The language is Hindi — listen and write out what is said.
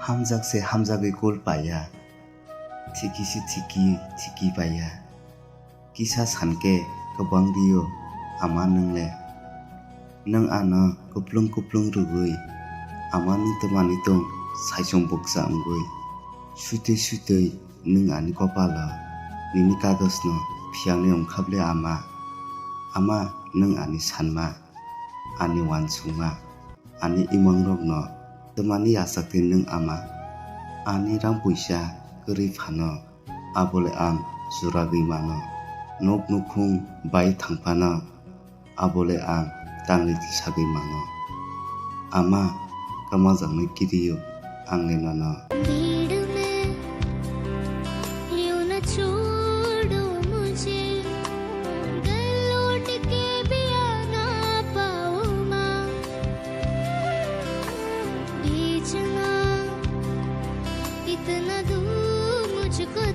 हामजाक से हामजागै गल पाया थिकी से थिकी पाया किसा सानके गोबां रियो आमा नोंले नों आनो कुप्लुं रुगै आमा नों तमानि दं साइसं बक्सा अंगै सुते नों आनि कपाला निनि कागजनो फियांनि ओंखाबले आमा नों आनि सानमा आनि वानसुमा आनि इमं रगनो तमानि आसाकते नों आमा आनि रां पैसा गोरै फानो आबले आं जुरा गैमानो नक नुखुं बाय थांफानो आबले आं तांनि दिसा गैमानो आमा कामाजांनो गिरियो आंनि नानो इतना दूर मुझको